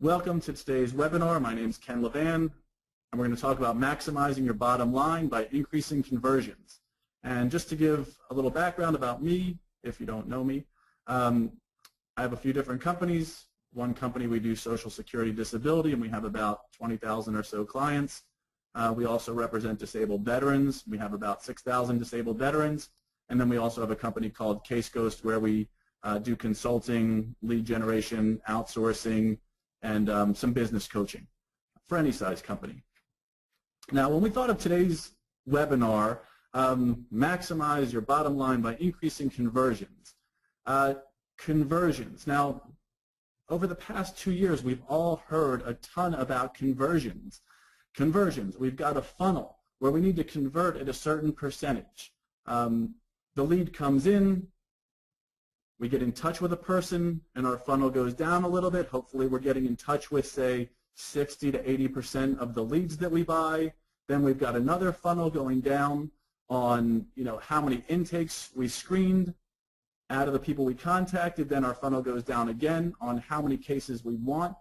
Welcome to today's webinar. My name is Ken LaVan, and we're going to talk about maximizing your bottom line by increasing conversions. And just to give a little background about me, if you don't know me, I have a few different companies. One company we do Social Security Disability, and we have about 20,000 or so clients. We also represent disabled veterans. We have about 6,000 disabled veterans. And then we also have a company called Case Ghost where we do consulting, lead generation, outsourcing, and some business coaching for any size company. Now, when we thought of today's webinar, maximize your bottom line by increasing conversions. Conversions. Now, over the past 2 years, we've all heard a ton about conversions. Conversions. We've got a funnel where we need to convert at a certain percentage. The lead comes in, we get in touch with a person, and our funnel goes down a little bit. Hopefully we're getting in touch with, say, 60 to 80% of the leads that we buy. Then we've got another funnel going down on, how many intakes we screened out of the people we contacted. Then our funnel goes down again on how many cases we want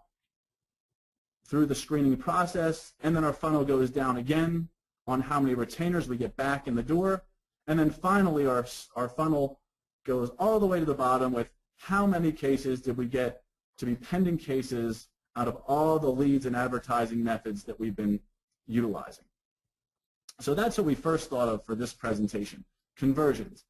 through the screening process. And then our funnel goes down again on how many retainers we get back in the door. And then finally our funnel goes all the way to the bottom with how many cases did we get to be pending cases out of all the leads and advertising methods that we've been utilizing. So that's what we first thought of for this presentation, conversions.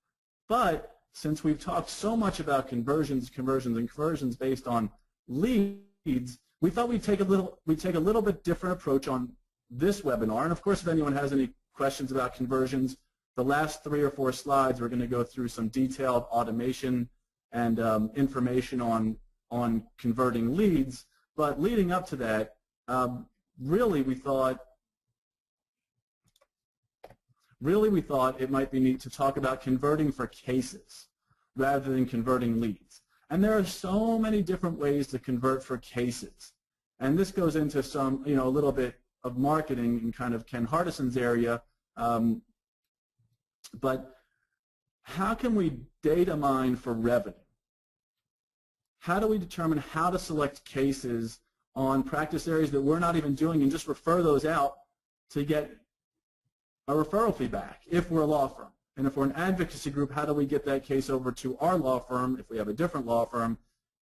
But since we've talked so much about conversions based on leads, we thought we'd take a little bit different approach on this webinar. And of course, if anyone has any questions about conversions, the last 3 or 4 slides, we're going to go through some detailed automation and information on converting leads. But leading up to that, really we thought it might be neat to talk about converting for cases rather than converting leads. And there are so many different ways to convert for cases. And this goes into some, a little bit of marketing in kind of Ken Hardison's area. But how can we data mine for revenue? How do we determine how to select cases on practice areas that we're not even doing and just refer those out to get a referral fee back if we're a law firm? And if we're an advocacy group, how do we get that case over to our law firm, if we have a different law firm,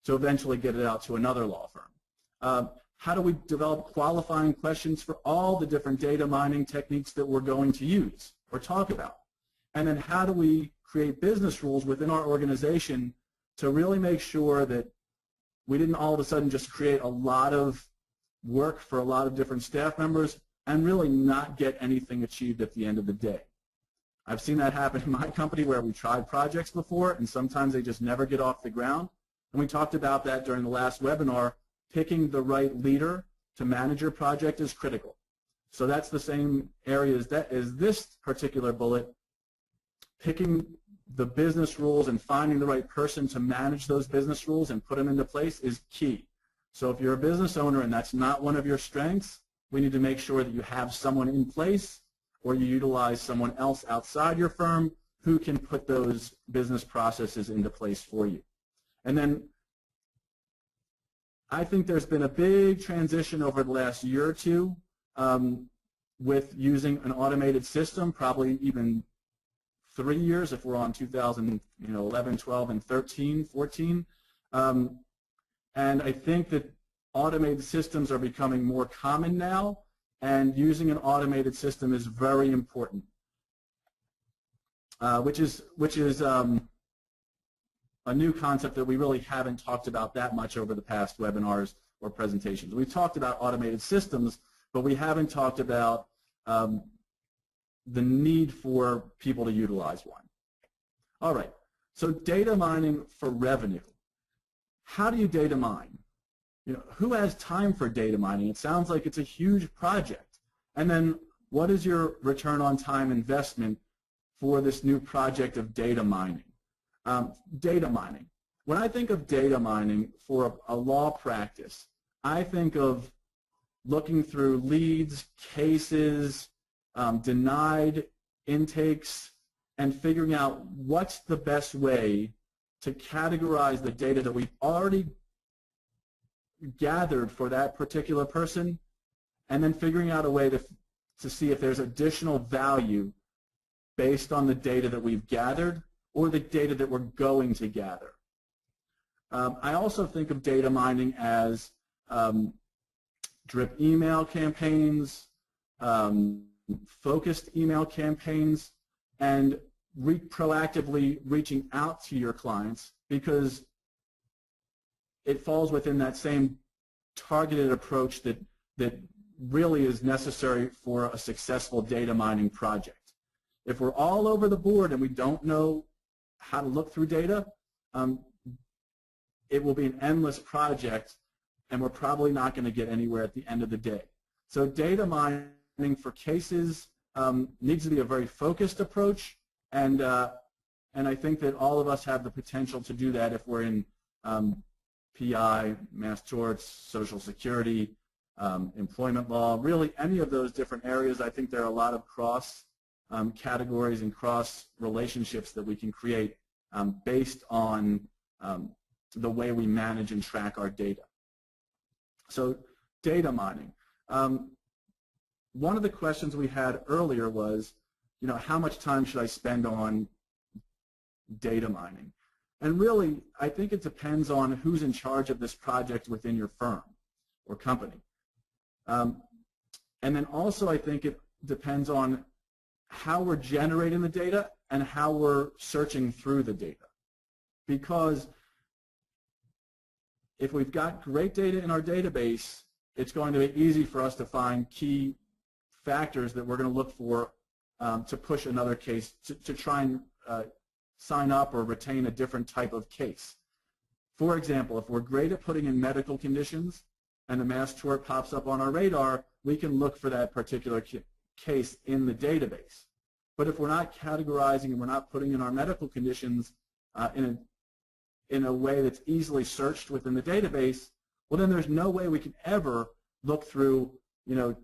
to eventually get it out to another law firm? How do we develop qualifying questions for all the different data mining techniques that we're going to use or talk about? And then how do we create business rules within our organization to really make sure that we didn't all of a sudden just create a lot of work for a lot of different staff members and really not get anything achieved at the end of the day? I've seen that happen in my company where we tried projects before and sometimes they just never get off the ground. And we talked about that during the last webinar. Picking the right leader to manage your project is critical. So that's the same area as this particular bullet. Picking the business rules and finding the right person to manage those business rules and put them into place is key. So if you're a business owner and that's not one of your strengths, we need to make sure that you have someone in place or you utilize someone else outside your firm who can put those business processes into place for you. And then I think there's been a big transition over the last year or two with using an automated system, probably even 3 years if we're on 2011, 12, and 13, 14. And I think that automated systems are becoming more common now, and using an automated system is very important, which is a new concept that we really haven't talked about that much over the past webinars or presentations. We've talked about automated systems, but we haven't talked about the need for people to utilize one. All right, so data mining for revenue. How do you data mine? Who has time for data mining? It sounds like it's a huge project. And then what is your return on time investment for this new project of data mining? Data mining. When I think of data mining for a law practice, I think of looking through leads, cases, denied intakes, and figuring out what's the best way to categorize the data that we've already gathered for that particular person, and then figuring out a way to see if there's additional value based on the data that we've gathered or the data that we're going to gather. I also think of data mining as drip email campaigns, focused email campaigns, and proactively reaching out to your clients, because it falls within that same targeted approach that really is necessary for a successful data mining project. If we're all over the board and we don't know how to look through data, it will be an endless project, and we're probably not going to get anywhere at the end of the day. So data mining for cases needs to be a very focused approach, and I think that all of us have the potential to do that if we're in PI, mass torts, social security, employment law, really any of those different areas. I think there are a lot of cross categories and cross relationships that we can create based on the way we manage and track our data. So data mining. One of the questions we had earlier was, how much time should I spend on data mining? And really, I think it depends on who's in charge of this project within your firm or company. And then also, I think it depends on how we're generating the data and how we're searching through the data. Because if we've got great data in our database, it's going to be easy for us to find key factors that we're going to look for to push another case, to try and sign up or retain a different type of case. For example, if we're great at putting in medical conditions and the mass tort pops up on our radar, we can look for that particular case in the database. But if we're not categorizing and we're not putting in our medical conditions in a way that's easily searched within the database, well, then there's no way we can ever look through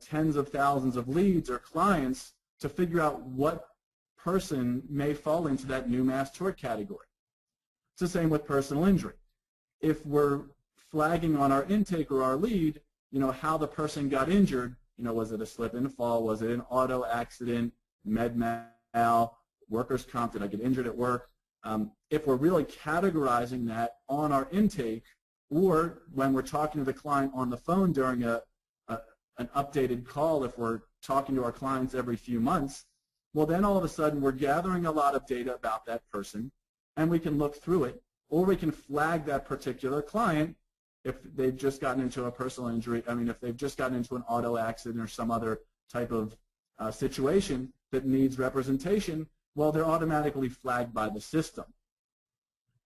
tens of thousands of leads or clients to figure out what person may fall into that new mass tort category. It's the same with personal injury. If we're flagging on our intake or our lead, how the person got injured, was it a slip and fall, was it an auto accident, med mal, workers' comp, did I get injured at work? If we're really categorizing that on our intake, or when we're talking to the client on the phone during an updated call, if we're talking to our clients every few months, well, then all of a sudden we're gathering a lot of data about that person, and we can look through it, or we can flag that particular client if they've just gotten into a personal injury, if they've just gotten into an auto accident or some other type of situation that needs representation, well, they're automatically flagged by the system.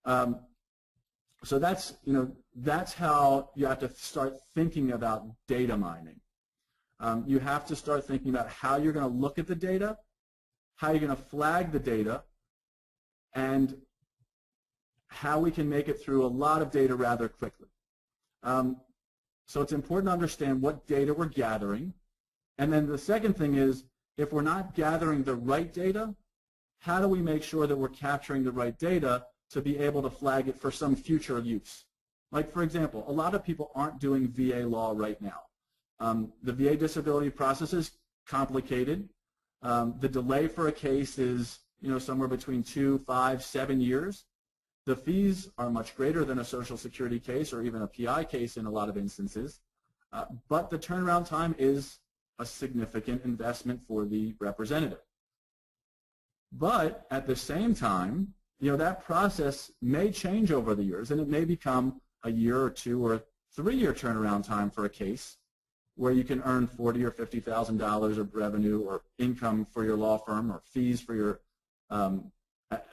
So that's how you have to start thinking about data mining. You have to start thinking about how you're going to look at the data, how you're going to flag the data, and how we can make it through a lot of data rather quickly. So it's important to understand what data we're gathering. And then the second thing is, if we're not gathering the right data, how do we make sure that we're capturing the right data to be able to flag it for some future use? Like, for example, a lot of people aren't doing VA law right now. The VA disability process is complicated. The delay for a case is somewhere between 2, 5, 7 years. The fees are much greater than a Social Security case or even a PI case in a lot of instances. But the turnaround time is a significant investment for the representative. But at the same time, that process may change over the years, and it may become a year or 2 or 3-year turnaround time for a case where you can earn $40,000 or $50,000 of revenue or income for your law firm, or fees for your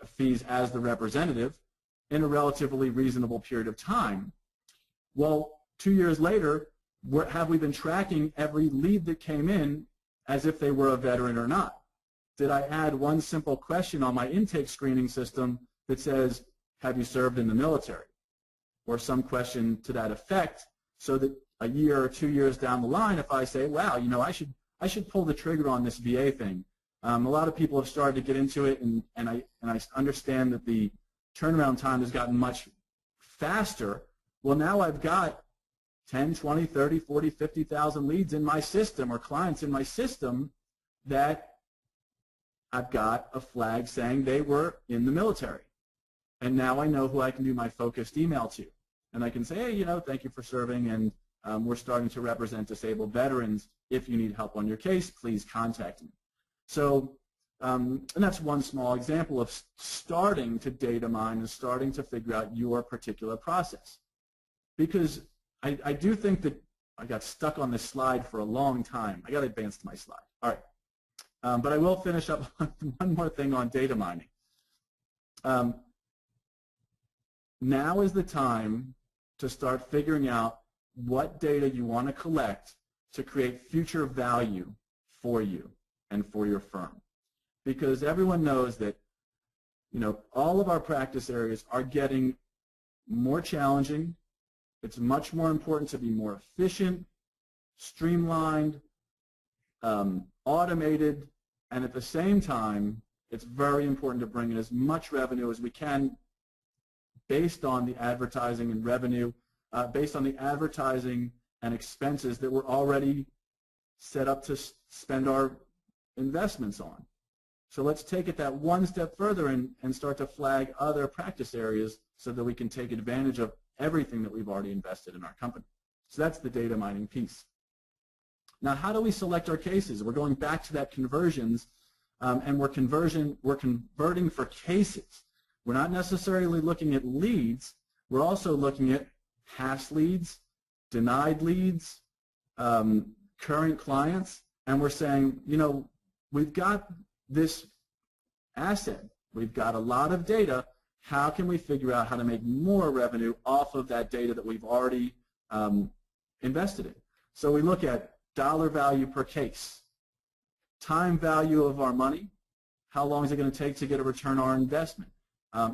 fees as the representative in a relatively reasonable period of time. Well, 2 years later, have we been tracking every lead that came in as if they were a veteran or not? Did I add one simple question on my intake screening system that says, have you served in the military? Or some question to that effect, so that a year or 2 years down the line, if I say, wow, I should pull the trigger on this VA thing. A lot of people have started to get into it, and I understand that the turnaround time has gotten much faster. Well, now I've got 10, 20, 30, 40, 50,000 leads in my system or clients in my system that I've got a flag saying they were in the military. And now I know who I can do my focused email to. And I can say, hey, thank you for serving, and we're starting to represent disabled veterans. If you need help on your case, please contact me. So, and that's one small example of starting to data mine and starting to figure out your particular process. Because I do think that I got stuck on this slide for a long time. I got to advance to my slide. All right. But I will finish up one more thing on data mining. Now is the time to start figuring out what data you want to collect to create future value for you and for your firm. Because everyone knows that, all of our practice areas are getting more challenging. It's much more important to be more efficient, streamlined, automated, and at the same time, it's very important to bring in as much revenue as we can based on the advertising and revenue, based on the advertising and expenses that we're already set up to spend our investments on. So let's take it that one step further and start to flag other practice areas so that we can take advantage of everything that we've already invested in our company. So that's the data mining piece. Now, how do we select our cases? We're going back to that conversions, and we're converting for cases. We're not necessarily looking at leads. We're also looking at past leads, denied leads, current clients, and we're saying, we've got this asset. We've got a lot of data. How can we figure out how to make more revenue off of that data that we've already invested in? So we look at dollar value per case, time value of our money, how long is it going to take to get a return on our investment?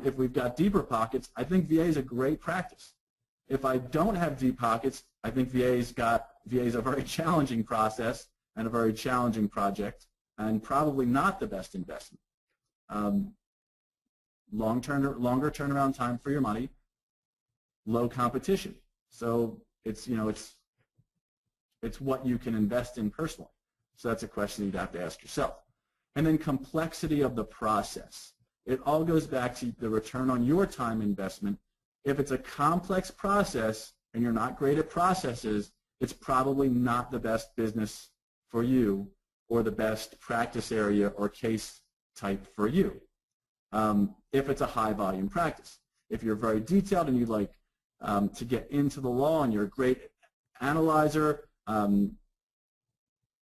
If we've got deeper pockets, I think VA is a great practice. If I don't have deep pockets, I think VA is a very challenging process and a very challenging project, and probably not the best investment. Longer turnaround time for your money, low competition. So it's what you can invest in personally. So that's a question you'd have to ask yourself. And then complexity of the process. It all goes back to the return on your time investment. If it's a complex process and you're not great at processes, it's probably not the best business for you or the best practice area or case type for you. If it's a high volume practice. If you're very detailed and you like to get into the law and you're a great analyzer, well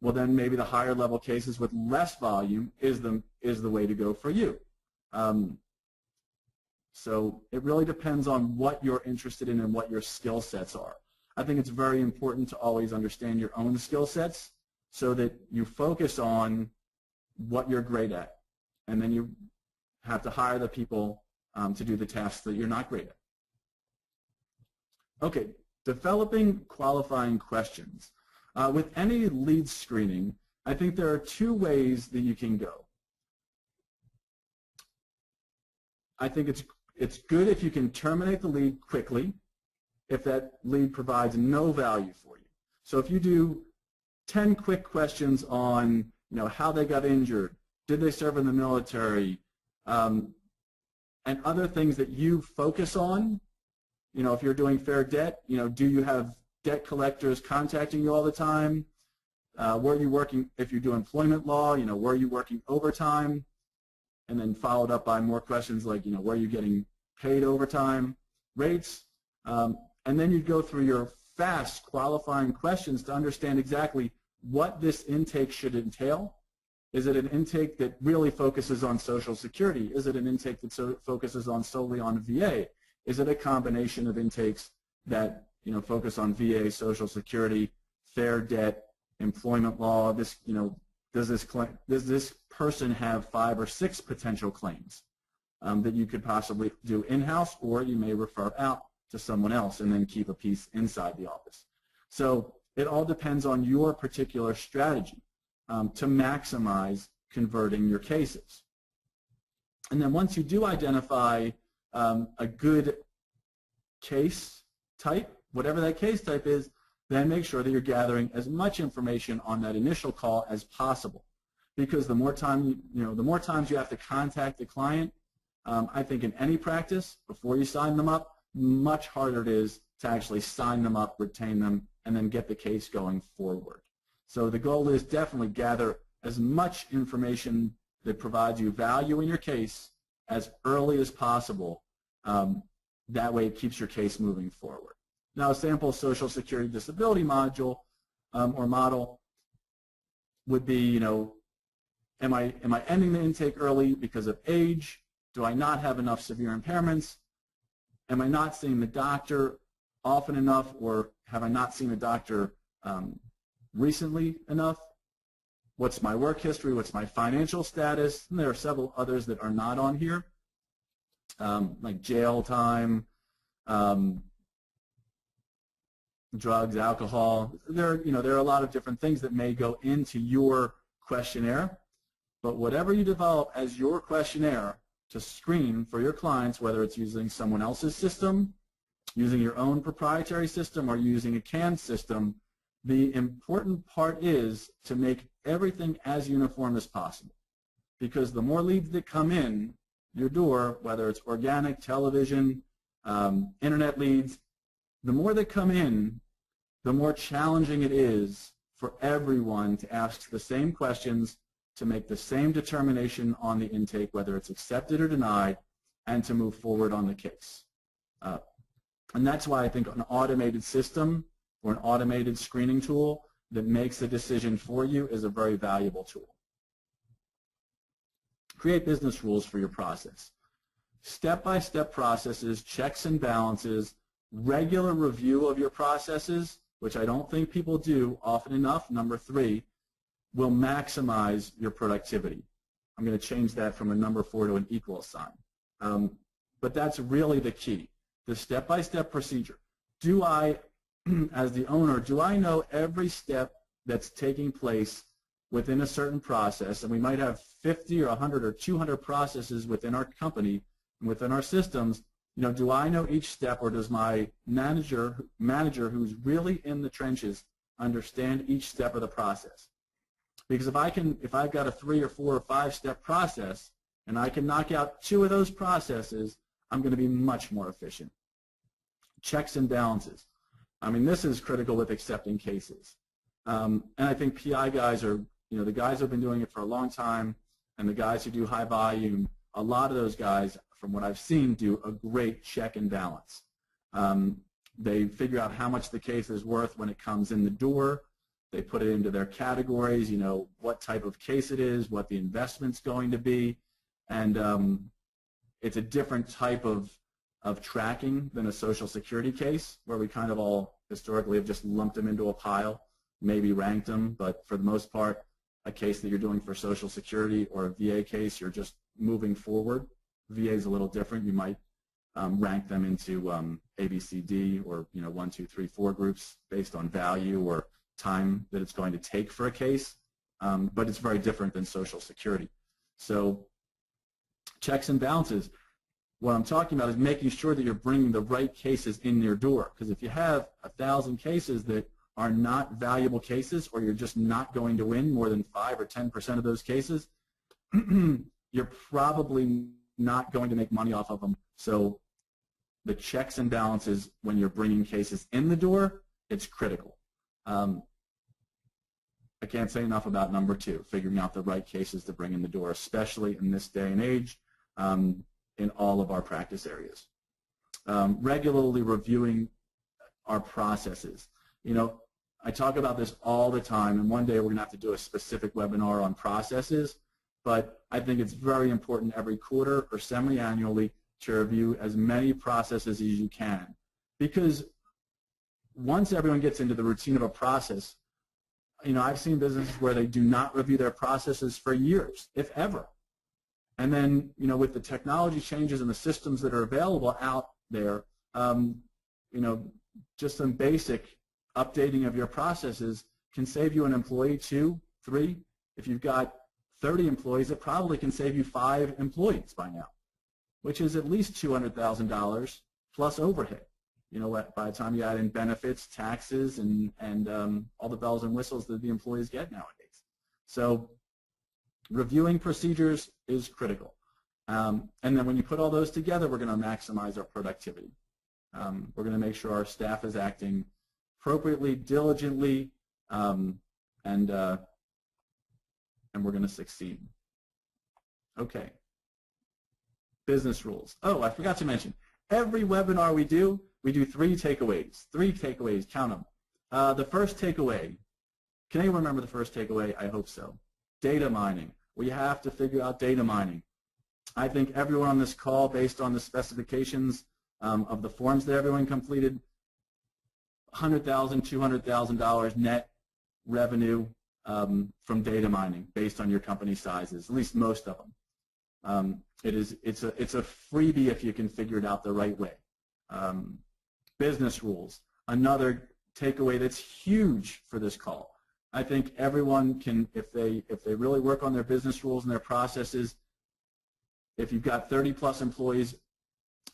then maybe the higher level cases with less volume is the way to go for you. So it really depends on what you're interested in and what your skill sets are. I think it's very important to always understand your own skill sets so that you focus on what you're great at, and then you have to hire the people to do the tasks that you're not great at. Okay, developing qualifying questions. With any lead screening, I think there are two ways that you can go. I think it's good if you can terminate the lead quickly if that lead provides no value for you. So if you do 10 quick questions on how they got injured, did they serve in the military, and other things that you focus on, if you're doing fair debt, do you have debt collectors contacting you all the time? Were you working, if you do employment law, were you working overtime? And then followed up by more questions like, were you getting paid overtime rates? And then you'd go through your fast qualifying questions to understand exactly what this intake should entail. Is it an intake that really focuses on Social Security? Is it an intake that focuses on solely on VA? Is it a combination of intakes that focus on VA, Social Security, fair debt, employment law? Does this person have 5 or 6 potential claims that you could possibly do in-house, or you may refer out to someone else and then keep a piece inside the office? So it all depends on your particular strategy to maximize converting your cases. And then once you do identify a good case type whatever that case type is, then make sure that you're gathering as much information on that initial call as possible. Because the more time, the more times you have to contact the client, I think in any practice, before you sign them up, much harder it is to actually sign them up, retain them, and then get the case going forward. So the goal is definitely gather as much information that provides you value in your case as early as possible. That way it keeps your case moving forward. Now, a sample Social Security disability module or model would be, am I ending the intake early because of age? Do I not have enough severe impairments? Am I not seeing the doctor often enough, or have I not seen the doctor recently enough? What's my work history? What's my financial status? And there are several others that are not on here, like jail time, drugs, alcohol. There are a lot of different things that may go into your questionnaire, but whatever you develop as your questionnaire to screen for your clients, whether it's using someone else's system, using your own proprietary system, or using a canned system, the important part is to make everything as uniform as possible. Because the more leads that come in your door, whether it's organic, television, internet leads, the more that come in, the more challenging it is for everyone to ask the same questions, to make the same determination on the intake, whether it's accepted or denied, and to move forward on the case. And that's why I think an automated system or an automated screening tool that makes the decision for you is a very valuable tool. Create business rules for your process. Step-by-step processes, checks and balances, regular review of your processes, which I don't think people do often enough, number 3, will maximize your productivity. I'm going to change that from a number 4 to an equal sign. But that's really the key, the step-by-step procedure. Do I, as the owner, do I know every step that's taking place within a certain process? And we might have 50 or 100 or 200 processes within our company, within our systems. Do I know each step, or does my manager who's really in the trenches understand each step of the process? Because if I've got a 3 or 4 or 5 step process and I can knock out 2 of those processes, I'm going to be much more efficient. Checks and balances. I mean, this is critical with accepting cases. And I think PI guys are, the guys who have been doing it for a long time, and the guys who do high volume, a lot of those guys, from what I've seen, do a great check and balance. They figure out how much the case is worth when it comes in the door. They put it into their categories, what type of case it is, what the investment's going to be, and it's a different type of tracking than a Social Security case, where we kind of all historically have just lumped them into a pile, maybe ranked them, but for the most part, a case that you're doing for Social Security or a VA case, you're just moving forward. VA is a little different. You might rank them into A, B, C, D, or 1, 2, 3, 4 groups based on value or time that it's going to take for a case, but it's very different than Social Security. So checks and balances. What I'm talking about is making sure that you're bringing the right cases in your door, because if you have 1,000 cases that are not valuable cases, or you're just not going to win more than 5 or 10% of those cases, you're probably not going to make money off of them. So the checks and balances when you're bringing cases in the door, it's critical. I can't say enough about number 2, figuring out the right cases to bring in the door, especially in this day and age, in all of our practice areas. Regularly reviewing our processes. I talk about this all the time, and one day we're going to have to do a specific webinar on processes, but I think it's very important every quarter or semi-annually to review as many processes as you can, because once everyone gets into the routine of a process, I've seen businesses where they do not review their processes for years, if ever. And then, with the technology changes and the systems that are available out there, just some basic updating of your processes can save you an employee, 2, 3. If you've got 30 employees, it probably can save you 5 employees by now, which is at least $200,000 plus overhead. you know what, by the time you add in benefits, taxes, and all the bells and whistles that the employees get nowadays. So reviewing procedures is critical. And then when you put all those together, we're going to maximize our productivity. We're going to make sure our staff is acting appropriately, diligently, and we're going to succeed. Okay. Business rules. Oh, I forgot to mention, every webinar we do 3 takeaways. 3 takeaways, count them. The first takeaway, can anyone remember the first takeaway? I hope so. Data mining. We have to figure out data mining. I think everyone on this call, based on the specifications of the forms that everyone completed, $100,000, $200,000 net revenue from data mining based on your company sizes, at least most of them. It's a freebie if you can figure it out the right way. Business rules, another takeaway that's huge for this call. I think everyone can, if they really work on their business rules and their processes, if you've got 30+ employees,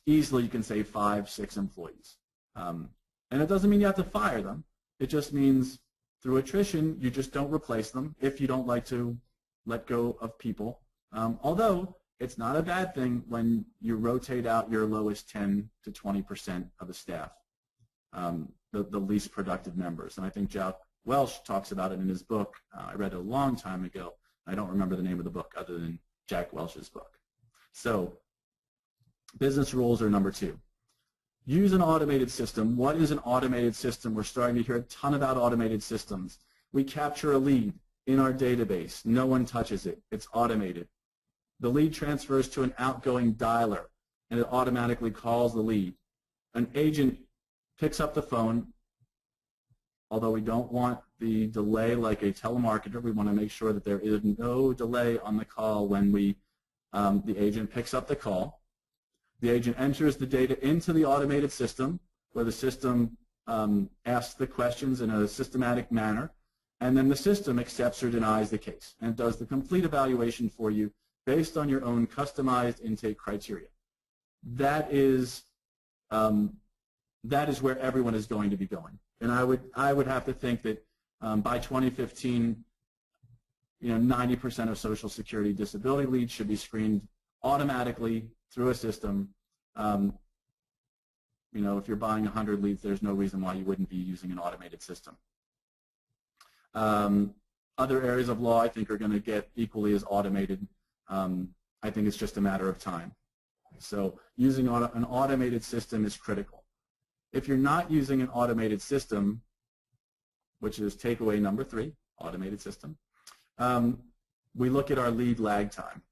easily you can save 5, 6 employees. And it doesn't mean you have to fire them. It just means through attrition, you just don't replace them if you don't like to let go of people. Although it's not a bad thing when you rotate out your lowest 10 to 20% of the staff, the least productive members. And I think Jack Welch talks about it in his book. I read it a long time ago. I don't remember the name of the book other than Jack Welch's book. So business rules are number 2. Use an automated system. What is an automated system? We're starting to hear a ton about automated systems. We capture a lead in our database. No one touches it. It's automated. The lead transfers to an outgoing dialer, and it automatically calls the lead. An agent picks up the phone. Although we don't want the delay like a telemarketer, we want to make sure that there is no delay on the call when the agent picks up the call. The agent enters the data into the automated system, where the system asks the questions in a systematic manner, and then the system accepts or denies the case, and it does the complete evaluation for you based on your own customized intake criteria. That is where everyone is going to be going. And I would have to think that by 2015, 90% of Social Security disability leads should be screened automatically through a system. If you're buying 100 leads, there's no reason why you wouldn't be using an automated system. Other areas of law, I think, are going to get equally as automated. I think it's just a matter of time. So using an automated system is critical. If you're not using an automated system, which is takeaway number 3, automated system, we look at our lead lag time.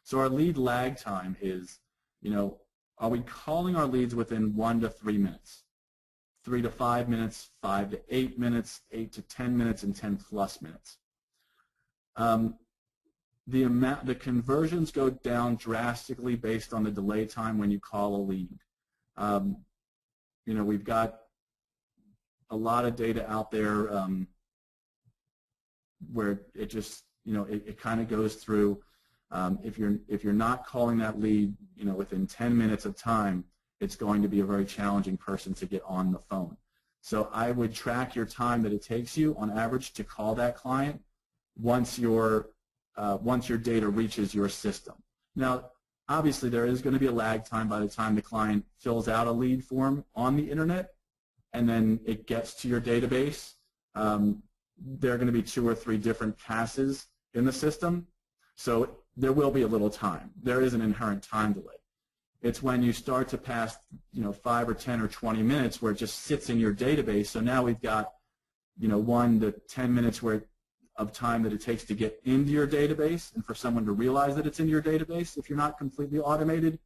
So our lead lag time is, are we calling our leads within 1 to 3 minutes, 3 to 5 minutes, 5 to 8 minutes, 8 to 10 minutes, and 10+ minutes. The conversions go down drastically based on the delay time when you call a lead. We've got a lot of data out there where it just, it kind of goes through. If you're not calling that lead, within 10 minutes of time, it's going to be a very challenging person to get on the phone. So I would track your time that it takes you on average to call that client once your data reaches your system. Now, obviously, there is going to be a lag time by the time the client fills out a lead form on the internet, and then it gets to your database. There are going to be 2 or 3 different passes in the system, so there will be a little time. There is an inherent time delay. It's when you start to pass, 5 or 10 or 20 minutes where it just sits in your database. So now we've got, 1 to 10 minutes of time that it takes to get into your database and for someone to realize that it's in your database if you're not completely automated,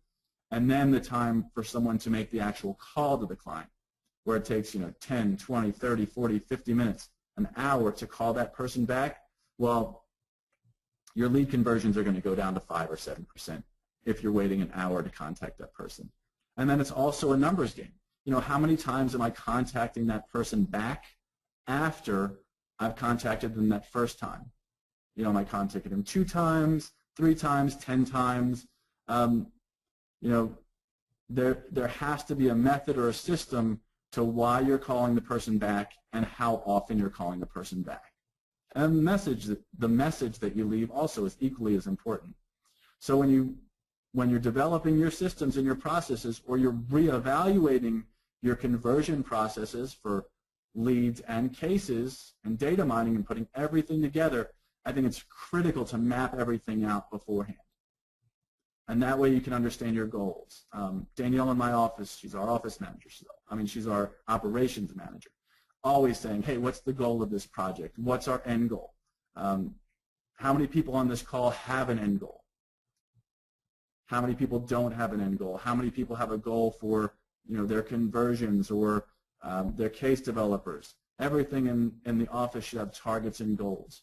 and then the time for someone to make the actual call to the client, where it takes 10, 20, 30, 40, 50 minutes, an hour to call that person back. Well, your lead conversions are going to go down to 5 or 7% if you're waiting an hour to contact that person. And then it's also a numbers game. How many times am I contacting that person back after I've contacted them that first time? Am I contacting them 2 times, 3 times, 10 times? there has to be a method or a system to why you're calling the person back and how often you're calling the person back. And the message that you leave also is equally as important. So when you're developing your systems and your processes, or you're reevaluating your conversion processes for leads and cases and data mining and putting everything together, I think it's critical to map everything out beforehand. And that way you can understand your goals. Danielle in my office, she's our office manager. She's our operations manager. Always saying, hey, what's the goal of this project? What's our end goal? How many people on this call have an end goal? How many people don't have an end goal? How many people have a goal for their conversions or their case developers? Everything in the office should have targets and goals.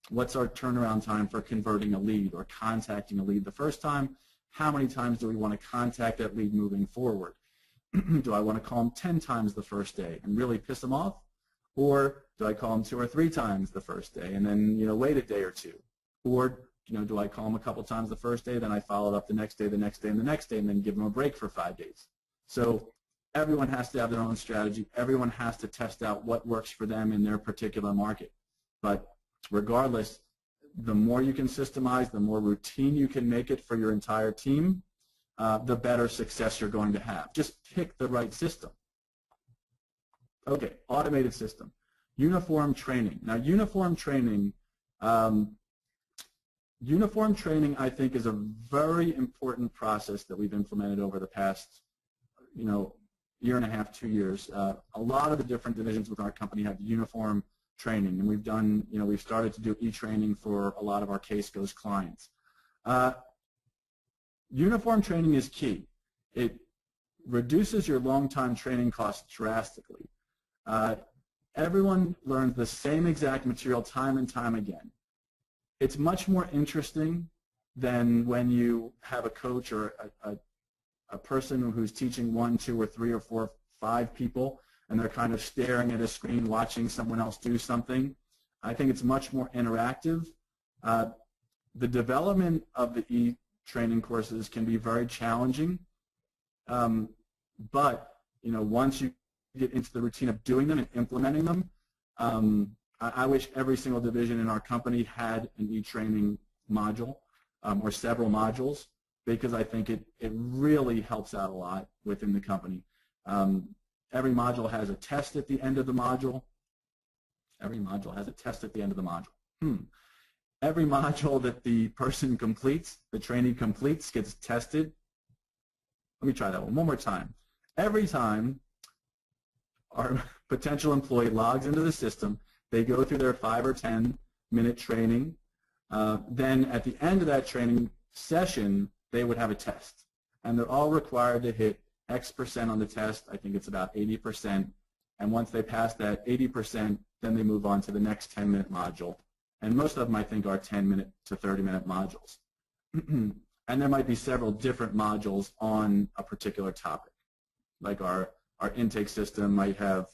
What's our turnaround time for converting a lead or contacting a lead the first time? How many times do we want to contact that lead moving forward? Do I want to call them 10 times the first day and really piss them off? Or do I call them 2 or 3 times the first day and then wait a day or two? Or do I call them a couple times the first day, then I follow it up the next day, the next day, and the next day, and then give them a break for 5 days? So everyone has to have their own strategy. Everyone has to test out what works for them in their particular market. But regardless, the more you can systemize, the more routine you can make it for your entire team, the better success you're going to have. Just pick the right system. Okay, automated system. Uniform training. Now, uniform training, I think, is a very important process that we've implemented over the past, year and a half, 2 years. A lot of the different divisions within our company have uniform training, and we've done, we've started to do e-training for a lot of our Case Ghost clients. Uniform training is key. It reduces your long-time training costs drastically. Everyone learns the same exact material time and time again. It's much more interesting than when you have a coach or a person who's teaching 1, 2, or 3, or 4, 5 people, and they're kind of staring at a screen watching someone else do something. I think it's much more interactive. The development of the e-training courses can be very challenging, but once you get into the routine of doing them and implementing them, I wish every single division in our company had an e-training module or several modules, because I think it really helps out a lot within the company. Every module has a test at the end of the module. Every module has a test at the end of the module. Every module that the person completes, the trainee completes, gets tested. Let me try that one more time. Every time our potential employee logs into the system, they go through their 5 or 10-minute training. Then at the end of that training session, they would have a test. And they're all required to hit X% on the test. I think it's about 80%. And once they pass that 80%, then they move on to the next 10-minute module. And most of them, I think, are 10-minute to 30-minute modules. And there might be several different modules on a particular topic. Like our intake system might have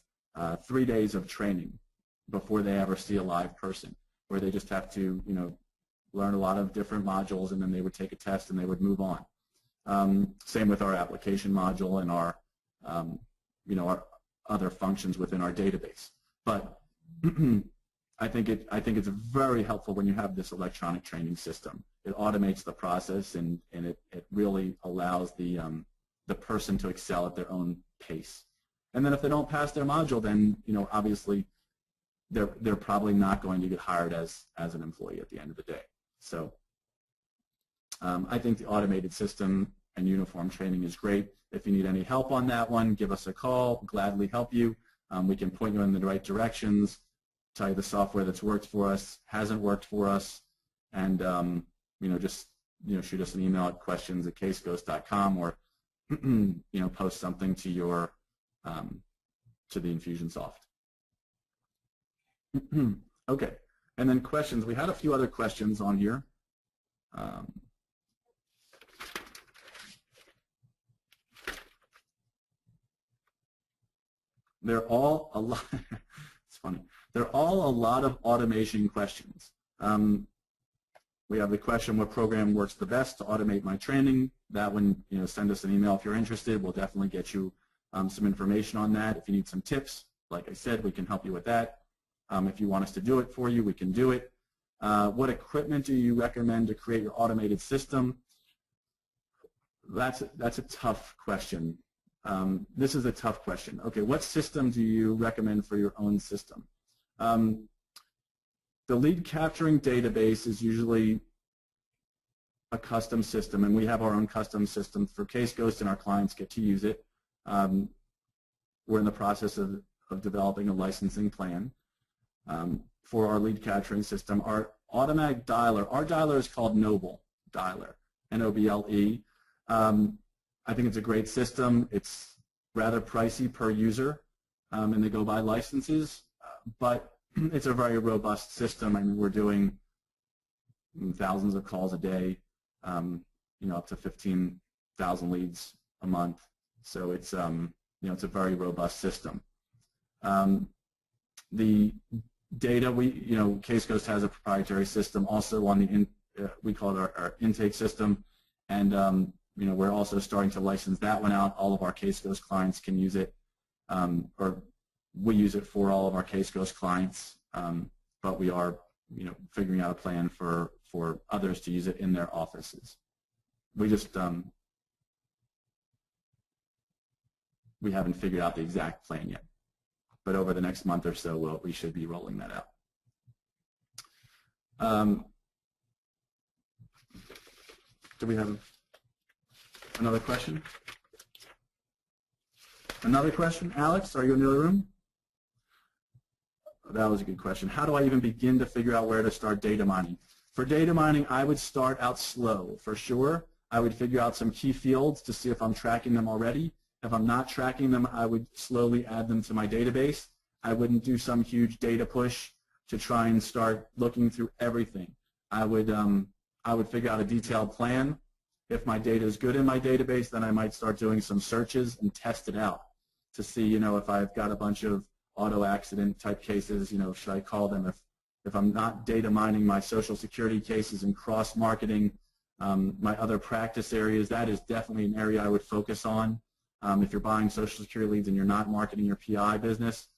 3 days of training before they ever see a live person, where they just have to, learn a lot of different modules, and then they would take a test and they would move on. Same with our application module and our, our other functions within our database. But I think it's very helpful when you have this electronic training system. It automates the process, and it really allows the person to excel at their own pace. And then if they don't pass their module, then obviously they're probably not going to get hired as an employee at the end of the day. So I think the automated system and uniform training is great. If you need any help on that one, give us a call. We'll gladly help you. We can point you in the right directions, tell you the software that's worked for us, hasn't worked for us, and just shoot us an email at questions@caseghost.com, or post something to your to the Infusionsoft. Okay, and then questions. We had a few other questions on here. They're all a lot. It's funny. They're all a lot of automation questions. We have the question, what program works the best to automate my training? That one, send us an email if you're interested. We'll definitely get you some information on that. If you need some tips, like I said, we can help you with that. If you want us to do it for you, we can do it. What equipment do you recommend to create your automated system? That's a tough question. This is a tough question. Okay, what system do you recommend for your own system? The lead capturing database is usually a custom system, and we have our own custom system for Case Ghost, and our clients get to use it. We're in the process of developing a licensing plan for our lead capturing system. Our automatic dialer, our dialer is called Noble Dialer, N-O-B-L-E. I think it's a great system. It's rather pricey per user, and they go by licenses, but it's a very robust system. I mean, we're doing thousands of calls a day, up to 15,000 leads a month. So it's it's a very robust system. The data, Case Ghost has a proprietary system also on the we call it our intake system, and we're also starting to license that one out. All of our Case Ghost clients can use it, or we use it for all of our Case Ghost clients, but we are figuring out a plan for others to use it in their offices. We just we haven't figured out the exact plan yet, but over the next month or so we should be rolling that out. Do we have another question? Another question? Alex, are you in the other room? That was a good question. How do I even begin to figure out where to start data mining? For data mining, I would start out slow, for sure. I would figure out some key fields to see if I'm tracking them already. If I'm not tracking them, I would slowly add them to my database. I wouldn't do some huge data push to try and start looking through everything. I would figure out a detailed plan. If my data is good in my database, then I might start doing some searches and test it out to see, if I've got a bunch of auto accident type cases, should I call them? If I'm not data mining my Social Security cases and cross-marketing my other practice areas, that is definitely an area I would focus on. If you're buying Social Security leads and you're not marketing your PI business,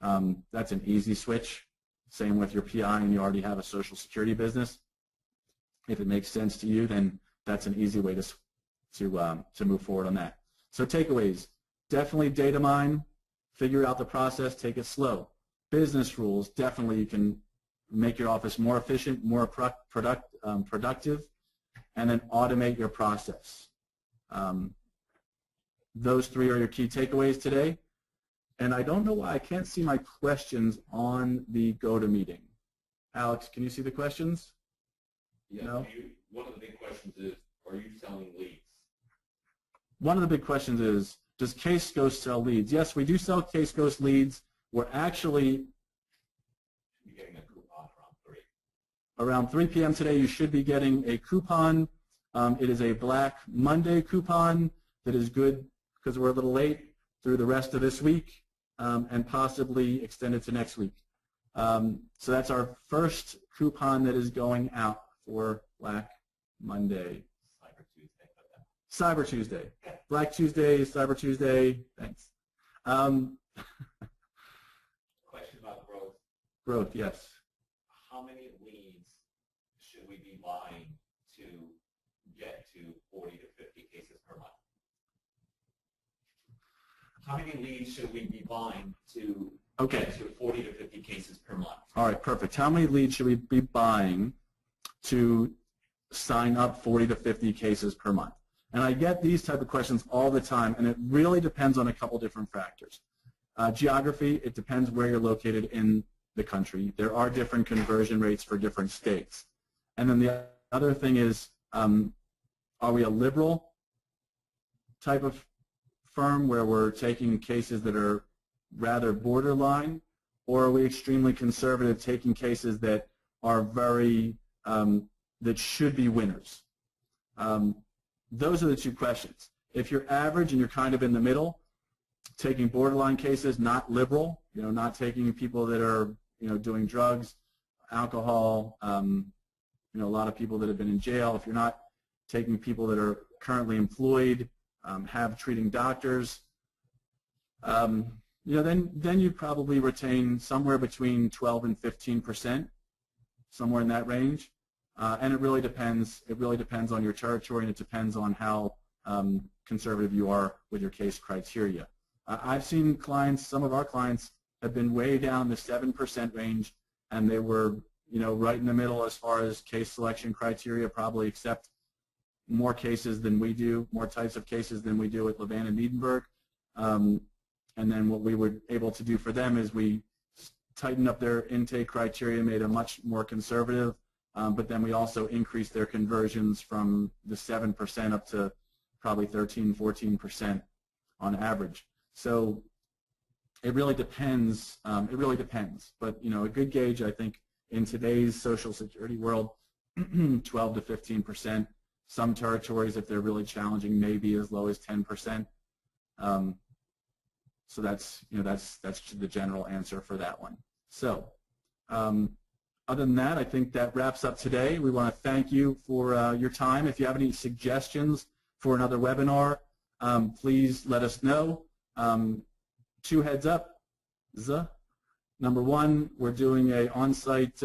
that's an easy switch. Same with your PI and you already have a Social Security business. If it makes sense to you, then that's an easy way to move forward on that. So takeaways, definitely data mine, figure out the process, take it slow. Business rules, definitely you can make your office more efficient, more productive, and then automate your process. Those three are your key takeaways today. And I don't know why I can't see my questions on the GoToMeeting. Alex, can you see the questions? Yeah, no? One of the big questions is, are you selling leads? One of the big questions is, does Case Ghost sell leads? Yes, we do sell Case Ghost leads. We're actually getting a coupon around 3 p.m. today. You should be getting a coupon. It is a Black Monday coupon that is good because we're a little late through the rest of this week and possibly extended to next week. So that's our first coupon that is going out for Black Monday. Cyber Tuesday. Black Tuesday, Cyber Tuesday. Thanks. Question about growth. Growth, yes. How many leads should we be buying to get to 40 to 50 cases per month? How many leads should we be buying to get to 40 to 50 cases per month? All right, perfect. How many leads should we be buying to sign up 40 to 50 cases per month? And I get these type of questions all the time, and it really depends on a couple different factors. Geography, it depends where you're located in the country. There are different conversion rates for different states. And then the other thing is, are we a liberal type of firm where we're taking cases that are rather borderline, or are we extremely conservative, taking cases that are very, that should be winners? Those are the two questions. If you're average and you're kind of in the middle, taking borderline cases, not liberal, not taking people that are, doing drugs, alcohol, a lot of people that have been in jail, if you're not taking people that are currently employed, have treating doctors, then you probably retain somewhere between 12 and 15%, somewhere in that range. And it really depends. It really depends on your territory, and it depends on how conservative you are with your case criteria. I've seen clients. Some of our clients have been way down the 7% range, and they were, right in the middle as far as case selection criteria. Probably accept more cases than we do, more types of cases than we do at LaVan and Edinburgh. And then what we were able to do for them is we tightened up their intake criteria, made them much more conservative. But then we also increased their conversions from the 7% up to probably 13, 14% on average. So it really depends. It really depends. But a good gauge, I think, in today's Social Security world, 12 to 15%. Some territories, if they're really challenging, may be as low as 10%. So that's the general answer for that one. So. Other than that, I think that wraps up today. We want to thank you for your time. If you have any suggestions for another webinar, please let us know. 2 heads up. Number 1, we're doing a on-site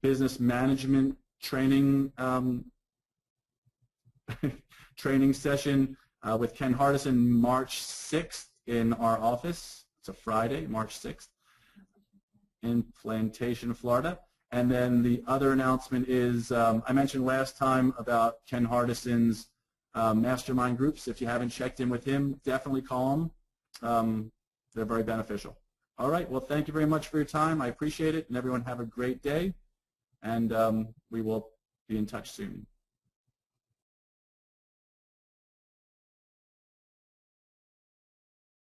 business management training training session with Ken Hardison March 6th in our office. It's a Friday, March 6th. In Plantation, Florida. And then the other announcement is I mentioned last time about Ken Hardison's mastermind groups. If you haven't checked in with him, definitely call them. They're very beneficial. All right. Well, thank you very much for your time. I appreciate it. And everyone have a great day. And we will be in touch soon.